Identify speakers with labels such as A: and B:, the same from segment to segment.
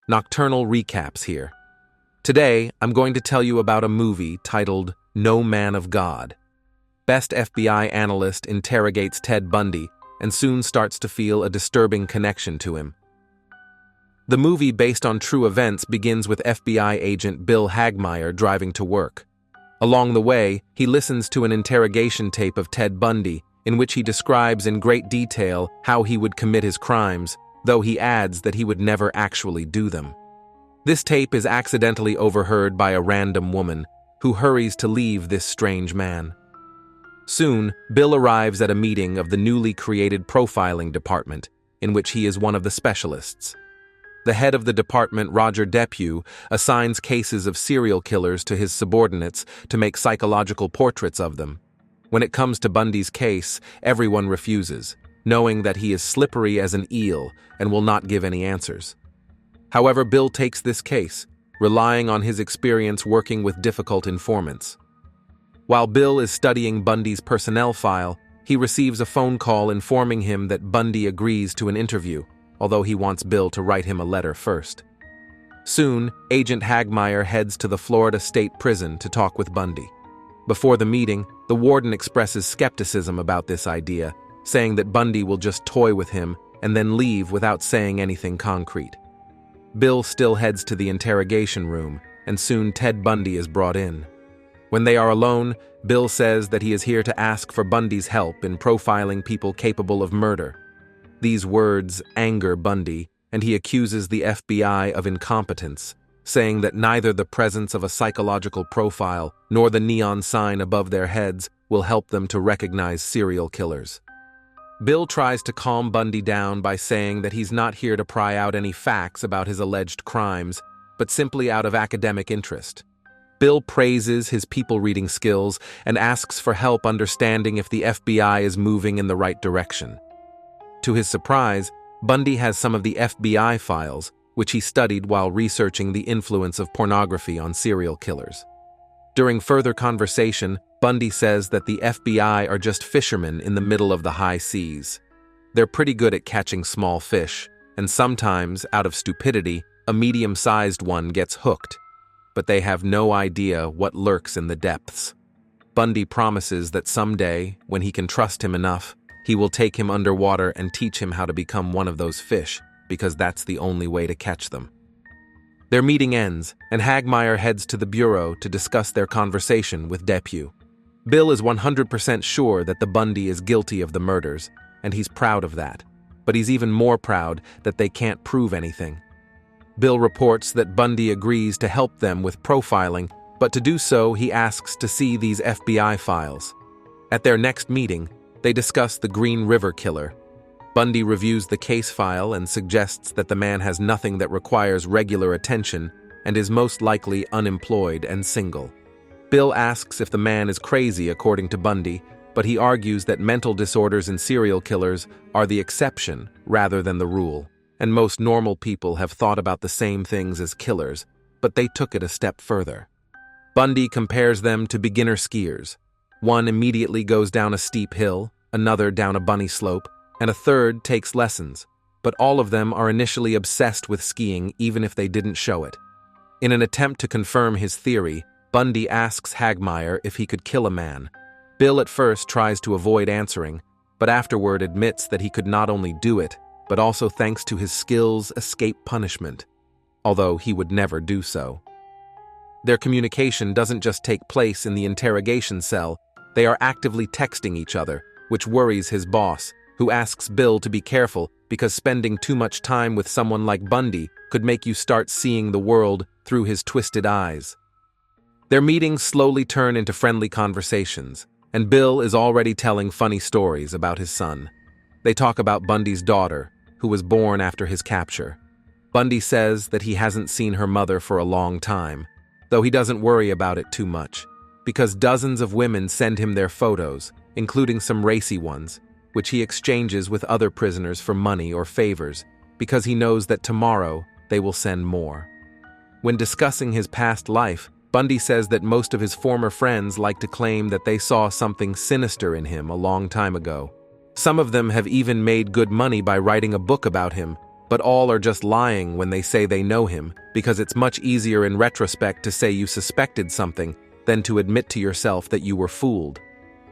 A: Nocturnal recaps here. Today, I'm going to tell you about a movie titled No Man of God. Best FBI analyst interrogates Ted Bundy and soon starts to feel a disturbing connection to him. The movie, based on true events, begins with FBI agent Bill Hagmaier driving to work. Along the way, he listens to an interrogation tape of Ted Bundy, in which he describes in great detail how he would commit his crimes, though he adds that he would never actually do them. This tape is accidentally overheard by a random woman, who hurries to leave this strange man. Soon, Bill arrives at a meeting of the newly created profiling department, in which he is one of the specialists. The head of the department, Roger Depew, assigns cases of serial killers to his subordinates to make psychological portraits of them. When it comes to Bundy's case, everyone refuses, knowing that he is slippery as an eel and will not give any answers. However, Bill takes this case, relying on his experience working with difficult informants. While Bill is studying Bundy's personnel file, he receives a phone call informing him that Bundy agrees to an interview, although he wants Bill to write him a letter first. Soon, Agent Hagmaier heads to the Florida State Prison to talk with Bundy. Before the meeting, the warden expresses skepticism about this idea, saying that Bundy will just toy with him and then leave without saying anything concrete. Bill still heads to the interrogation room, and soon Ted Bundy is brought in. When they are alone, Bill says that he is here to ask for Bundy's help in profiling people capable of murder. These words anger Bundy, and he accuses the FBI of incompetence, saying that neither the presence of a psychological profile nor the neon sign above their heads will help them to recognize serial killers. Bill tries to calm Bundy down by saying that he's not here to pry out any facts about his alleged crimes, but simply out of academic interest. Bill praises his people-reading skills and asks for help understanding if the FBI is moving in the right direction. To his surprise, Bundy has some of the FBI files, which he studied while researching the influence of pornography on serial killers. During further conversation, Bundy says that the FBI are just fishermen in the middle of the high seas. They're pretty good at catching small fish, and sometimes, out of stupidity, a medium-sized one gets hooked. But they have no idea what lurks in the depths. Bundy promises that someday, when he can trust him enough, he will take him underwater and teach him how to become one of those fish, because that's the only way to catch them. Their meeting ends, and Hagmaier heads to the bureau to discuss their conversation with Depew. Bill is 100% sure that the Bundy is guilty of the murders, and he's proud of that. But he's even more proud that they can't prove anything. Bill reports that Bundy agrees to help them with profiling, but to do so, he asks to see these FBI files. At their next meeting, they discuss the Green River killer. Bundy reviews the case file and suggests that the man has nothing that requires regular attention and is most likely unemployed and single. Bill asks if the man is crazy according to Bundy, but he argues that mental disorders in serial killers are the exception rather than the rule, and most normal people have thought about the same things as killers, but they took it a step further. Bundy compares them to beginner skiers. One immediately goes down a steep hill, another down a bunny slope, and a third takes lessons, but all of them are initially obsessed with skiing even if they didn't show it. In an attempt to confirm his theory, Bundy asks Hagmaier if he could kill a man. Bill at first tries to avoid answering, but afterward admits that he could not only do it, but also thanks to his skills escape punishment, although he would never do so. Their communication doesn't just take place in the interrogation cell, they are actively texting each other, which worries his boss, who asks Bill to be careful because spending too much time with someone like Bundy could make you start seeing the world through his twisted eyes. Their meetings slowly turn into friendly conversations, and Bill is already telling funny stories about his son. They talk about Bundy's daughter, who was born after his capture. Bundy says that he hasn't seen her mother for a long time, though he doesn't worry about it too much, because dozens of women send him their photos, including some racy ones, which he exchanges with other prisoners for money or favors, because he knows that tomorrow they will send more. When discussing his past life, Bundy says that most of his former friends like to claim that they saw something sinister in him a long time ago. Some of them have even made good money by writing a book about him, but all are just lying when they say they know him, because it's much easier in retrospect to say you suspected something than to admit to yourself that you were fooled.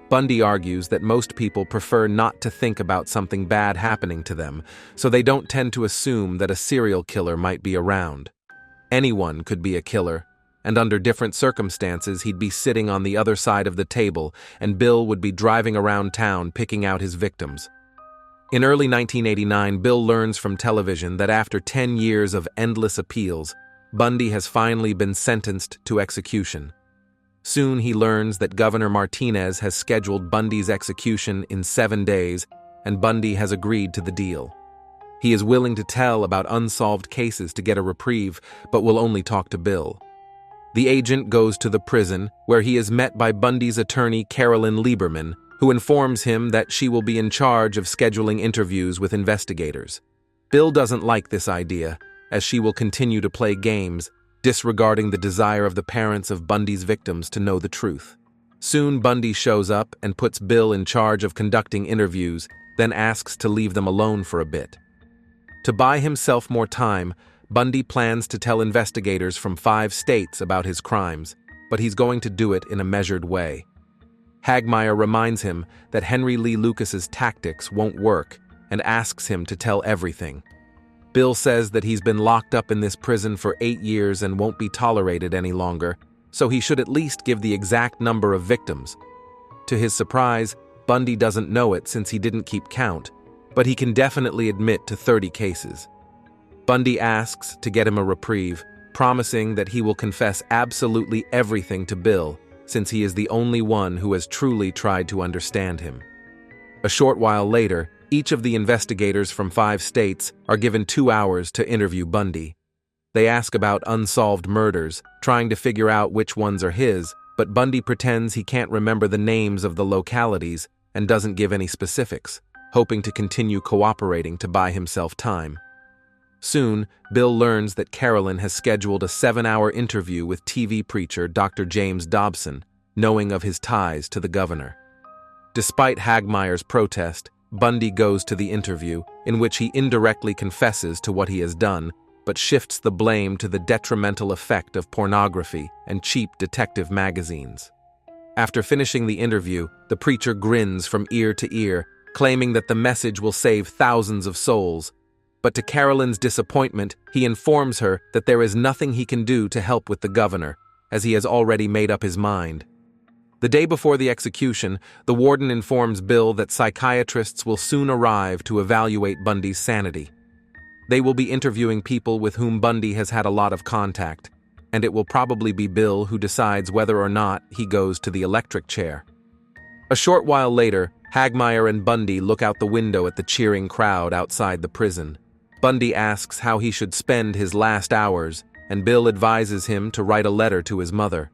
A: Bundy argues that most people prefer not to think about something bad happening to them, so they don't tend to assume that a serial killer might be around. Anyone could be a killer, and under different circumstances he'd be sitting on the other side of the table and Bill would be driving around town picking out his victims. In early 1989, Bill learns from television that after 10 years of endless appeals, Bundy has finally been sentenced to execution. Soon he learns that Governor Martinez has scheduled Bundy's execution in 7 days, and Bundy has agreed to the deal. He is willing to tell about unsolved cases to get a reprieve, but will only talk to Bill. The agent goes to the prison, where he is met by Bundy's attorney Carolyn Lieberman, who informs him that she will be in charge of scheduling interviews with investigators. Bill doesn't like this idea, as she will continue to play games, disregarding the desire of the parents of Bundy's victims to know the truth. Soon Bundy shows up and puts Bill in charge of conducting interviews, then asks to leave them alone for a bit. To buy himself more time, Bundy plans to tell investigators from 5 states about his crimes, but he's going to do it in a measured way. Hagmaier reminds him that Henry Lee Lucas's tactics won't work and asks him to tell everything. Bill says that he's been locked up in this prison for 8 years and won't be tolerated any longer, so he should at least give the exact number of victims. To his surprise, Bundy doesn't know it since he didn't keep count, but he can definitely admit to 30 cases. Bundy asks to get him a reprieve, promising that he will confess absolutely everything to Bill, since he is the only one who has truly tried to understand him. A short while later, each of the investigators from 5 states are given 2 hours to interview Bundy. They ask about unsolved murders, trying to figure out which ones are his, but Bundy pretends he can't remember the names of the localities and doesn't give any specifics, hoping to continue cooperating to buy himself time. Soon, Bill learns that Carolyn has scheduled a 7-hour interview with TV preacher Dr. James Dobson, knowing of his ties to the governor. Despite Hagmaier's protest, Bundy goes to the interview, in which he indirectly confesses to what he has done, but shifts the blame to the detrimental effect of pornography and cheap detective magazines. After finishing the interview, the preacher grins from ear to ear, claiming that the message will save thousands of souls. But to Carolyn's disappointment, he informs her that there is nothing he can do to help with the governor, as he has already made up his mind. The day before the execution, the warden informs Bill that psychiatrists will soon arrive to evaluate Bundy's sanity. They will be interviewing people with whom Bundy has had a lot of contact, and it will probably be Bill who decides whether or not he goes to the electric chair. A short while later, Hagmaier and Bundy look out the window at the cheering crowd outside the prison. Bundy asks how he should spend his last hours, and Bill advises him to write a letter to his mother.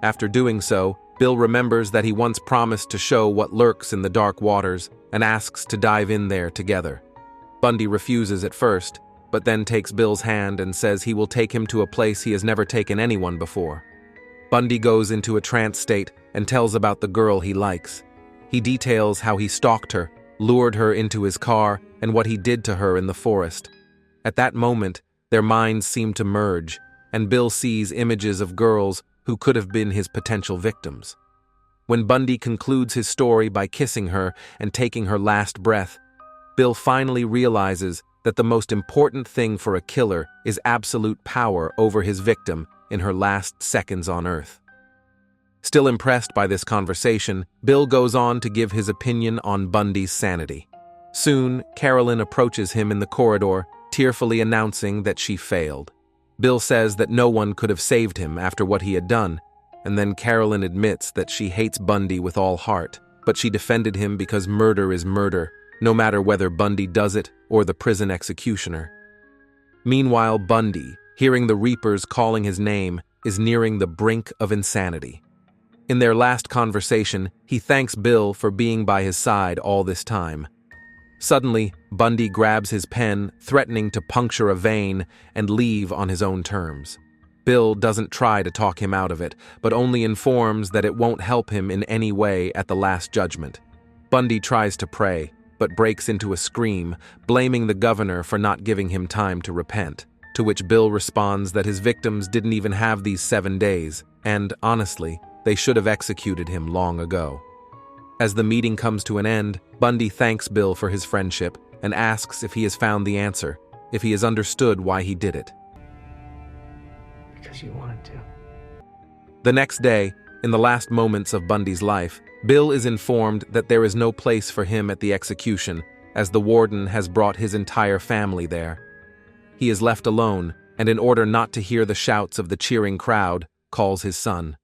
A: After doing so, Bill remembers that he once promised to show what lurks in the dark waters and asks to dive in there together. Bundy refuses at first, but then takes Bill's hand and says he will take him to a place he has never taken anyone before. Bundy goes into a trance state and tells about the girl he likes. He details how he stalked her, lured her into his car, and what he did to her in the forest. At that moment, their minds seem to merge, and Bill sees images of girls who could have been his potential victims. When Bundy concludes his story by kissing her and taking her last breath, Bill finally realizes that the most important thing for a killer is absolute power over his victim in her last seconds on Earth. Still impressed by this conversation, Bill goes on to give his opinion on Bundy's sanity. Soon, Carolyn approaches him in the corridor, tearfully announcing that she failed. Bill says that no one could have saved him after what he had done, and then Carolyn admits that she hates Bundy with all heart, but she defended him because murder is murder, no matter whether Bundy does it or the prison executioner. Meanwhile, Bundy, hearing the Reapers calling his name, is nearing the brink of insanity. In their last conversation, he thanks Bill for being by his side all this time. Suddenly, Bundy grabs his pen, threatening to puncture a vein and leave on his own terms. Bill doesn't try to talk him out of it, but only informs that it won't help him in any way at the Last Judgment. Bundy tries to pray, but breaks into a scream, blaming the governor for not giving him time to repent, to which Bill responds that his victims didn't even have these 7 days, and, honestly, they should have executed him long ago. As the meeting comes to an end, Bundy thanks Bill for his friendship and asks if he has found the answer, if he has understood why he did it.
B: Because you wanted to.
A: The next day, in the last moments of Bundy's life, Bill is informed that there is no place for him at the execution, as the warden has brought his entire family there. He is left alone, and in order not to hear the shouts of the cheering crowd, calls his son.